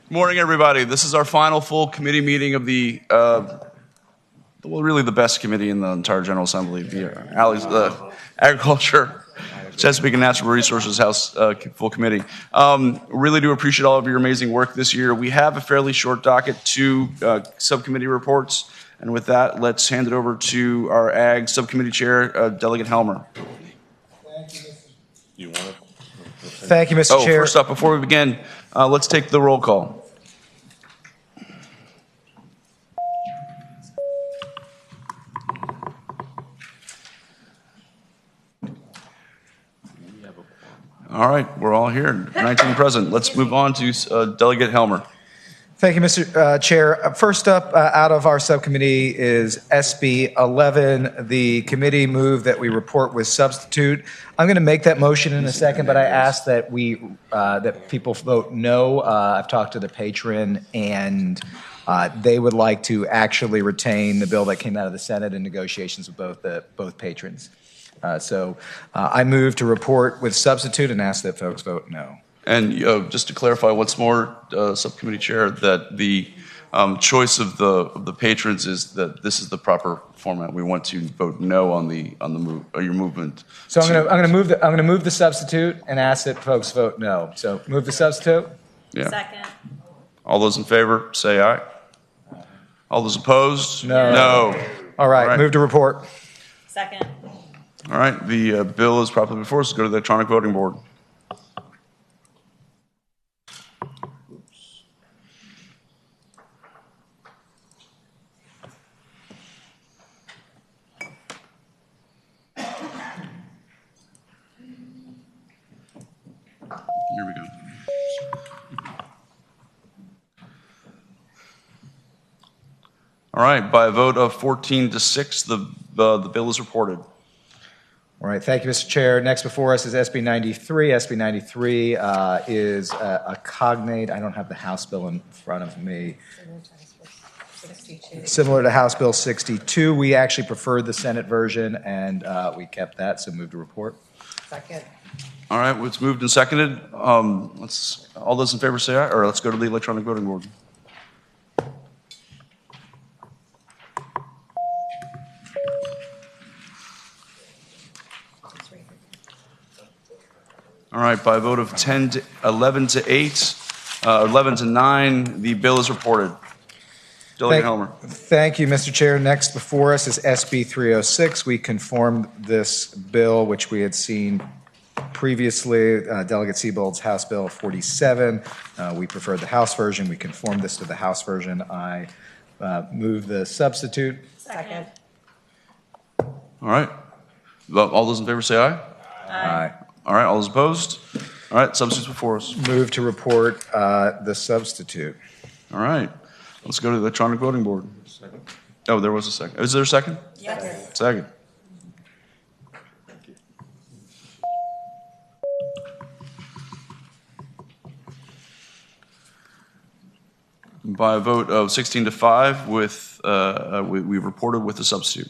Morning, everybody. This is our final full committee meeting of the, really the best committee in the entire General Assembly, the Agriculture, Chesapeake and Natural Resources House full committee. Really do appreciate all of your amazing work this year. We have a fairly short docket, 2 subcommittee reports, and with that, let's hand it over to our Ag Subcommittee Chair, Delegate Helmer. Thank you, Mr. Chair. First up, before we begin, let's take the roll call. All right, we're all here, 19 present. Let's move on to Delegate Helmer. Thank you, Mr. Chair. First up out of our subcommittee is SB 11. The committee moved that we report with substitute. I'm going to make that motion in a second, but I ask that that people vote no. I've talked to the patron, and they would like to actually retain the bill that came out of the Senate in negotiations with both patrons. So I move to report with substitute and ask that folks vote no. And just to clarify once more, Subcommittee Chair, that the choice of the patrons is that this is the proper format. We want to vote no on your movement. So I'm going to move the substitute and ask that folks vote no. So move the substitute. Yeah. Second. All those in favor, say aye. All those opposed? No. No. All right. Move to report. Second. All right. The bill is properly before us. Let's go to the electronic voting board. Here we go. All right, by a vote of 14-6, the bill is reported. All right, thank you, Mr. Chair. Next before us is SB 93. SB 93 is a cognate. I don't have the House bill in front of me. Similar to House Bill 62. We actually preferred the Senate version, and we kept that, so move to report. Second. All right, it's moved and seconded. All those in favor say aye, or let's go to the electronic voting board. All right, by a vote of 11 to 8, 11 to 9, the bill is reported. Delegate Helmer. Thank you, Mr. Chair. Next before us is SB 306. We conformed this bill, which we had seen previously, Delegate Siebold's House Bill 47. We preferred the House version. We conformed this to the House version. I move the substitute. Second. All right. All those in favor say aye. Aye. All right, all those opposed? All right, substitutes before us. Move to report the substitute. All right, let's go to the electronic voting board. Second. Oh, there was a second. Is there a second? Yes. Second. By a vote of 16 to 5, we reported with the substitute.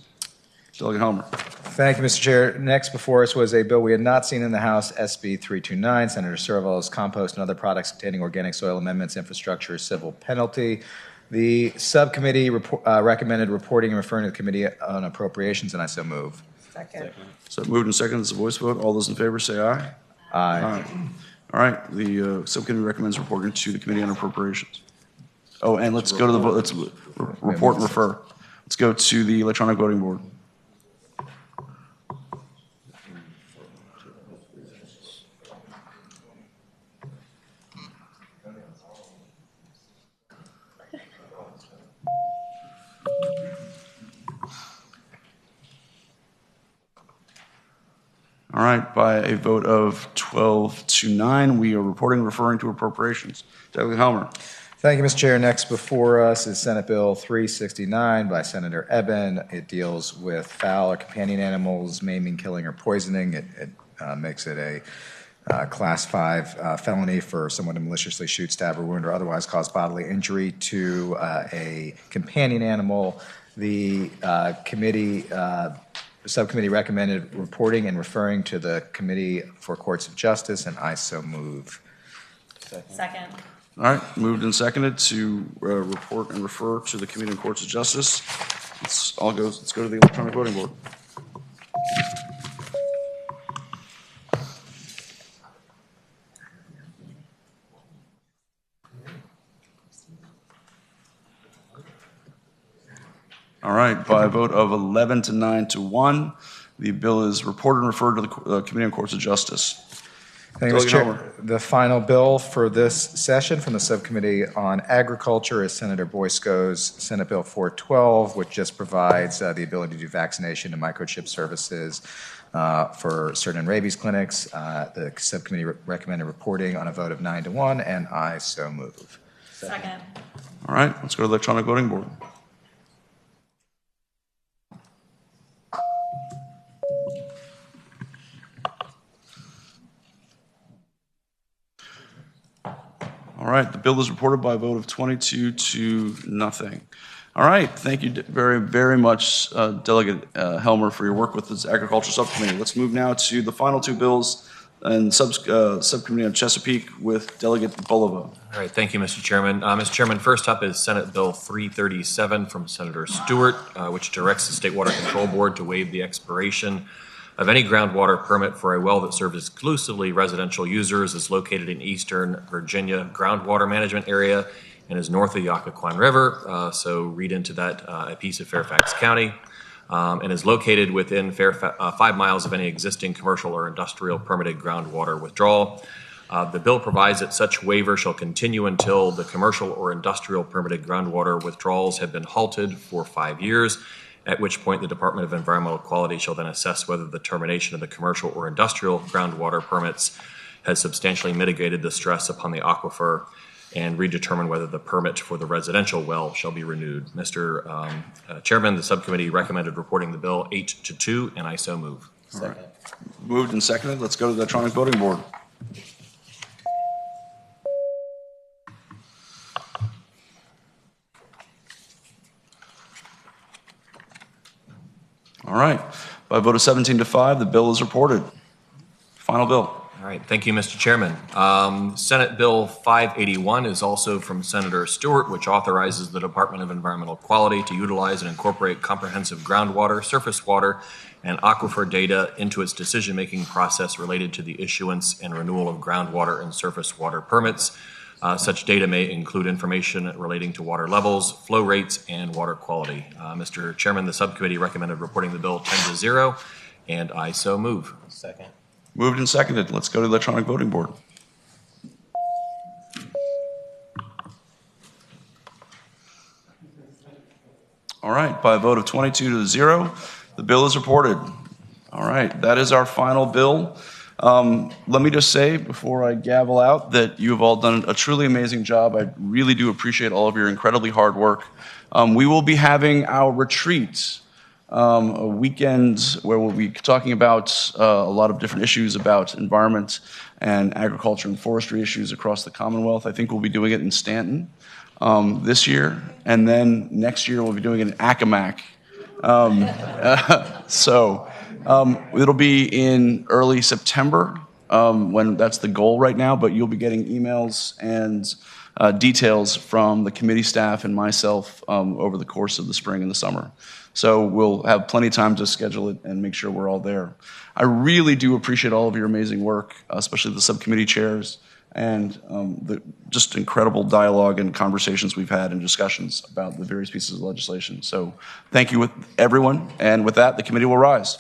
Delegate Helmer. Thank you, Mr. Chair. Next before us was a bill we had not seen in the House, SB 329, Senator Servo's Compost and Other Products Containing Organic Soil Amendments Infrastructure Civil Penalty. The subcommittee recommended reporting and referring to the Committee on Appropriations, and I so move. Second. So moved and seconded. It's a voice vote. All those in favor say aye. Aye. All right, the subcommittee recommends reporting to the Committee on Appropriations. Oh, and let's go to the vote. Let's report and refer. Let's go to the electronic voting board. All right, by a vote of 12 to 9, we are reporting referring to appropriations. Delegate Helmer. Thank you, Mr. Chair. Next before us is Senate Bill 369 by Senator Eben. It deals with fowl or companion animals, maiming, killing, or poisoning. It makes it a Class 5 felony for someone to maliciously shoot, stab, or wound, or otherwise cause bodily injury to a companion animal. The subcommittee recommended reporting and referring to the Committee for Courts of Justice, and I so move. Second. All right, moved and seconded to report and refer to the Committee on Courts of Justice. Let's go to the electronic voting board. All right, by a vote of 11 to 9 to 1, the bill is reported and referred to the Committee on Courts of Justice. Thank you, Mr. Delegate Chair. Homer. The final bill for this session from the Subcommittee on Agriculture is Senator Boysko's Senate Bill 412, which just provides the ability to do vaccination and microchip services for certain rabies clinics. The subcommittee recommended reporting on a vote of 9 to 1, and I so move. Second. All right, let's go to the electronic voting board. All right, the bill is reported by a vote of 22 to nothing. All right, thank you very, very much, Delegate Helmer, for your work with this Agriculture Subcommittee. Let's move now to the final two bills and Subcommittee on Chesapeake with Delegate Bulova. All right, thank you, Mr. Chairman. Mr. Chairman, first up is Senate Bill 337 from Senator Stewart, which directs the State Water Control Board to waive the expiration of any groundwater permit for a well that serves exclusively residential users, is located in eastern Virginia groundwater management area and is north of the Occoquan River. So read into that a piece of Fairfax County, and is located within 5 miles of any existing commercial or industrial permitted groundwater withdrawal. The bill provides that such waiver shall continue until the commercial or industrial permitted groundwater withdrawals have been halted for 5 years, at which point the Department of Environmental Quality shall then assess whether the termination of the commercial or industrial groundwater permits has substantially mitigated the stress upon the aquifer and redetermine whether the permit for the residential well shall be renewed. Mr. Chairman, the subcommittee recommended reporting the bill 8 to 2, and I so move. Second. Right. Moved and seconded. Let's go to the electronic voting board. All right. By a vote of 17 to 5, the bill is reported. Final bill. All right. Thank you, Mr. Chairman. Senate Bill 581 is also from Senator Stewart, which authorizes the Department of Environmental Quality to utilize and incorporate comprehensive groundwater, surface water, and aquifer data into its decision-making process related to the issuance and renewal of groundwater and surface water permits. Such data may include information relating to water levels, flow rates, and water quality. Mr. Chairman, the subcommittee recommended reporting the bill 10 to 0, and I so move. Second. Moved and seconded. Let's go to the electronic voting board. All right, by a vote of 22 to 0, the bill is reported. All right, that is our final bill. Let me just say before I gavel out that you have all done a truly amazing job. I really do appreciate all of your incredibly hard work. We will be having our retreat, a weekend where we'll be talking about a lot of different issues about environment and agriculture and forestry issues across the Commonwealth. I think we'll be doing it in Stanton this year, and then next year we'll be doing it in Accomack. It'll be in early September when that's the goal right now, but you'll be getting emails and details from the committee staff and myself over the course of the spring and the summer. So we'll have plenty of time to schedule it and make sure we're all there. I really do appreciate all of your amazing work, especially the subcommittee chairs, and the just incredible dialogue and conversations we've had and discussions about the various pieces of legislation. So thank you with everyone, and with that, the committee will rise.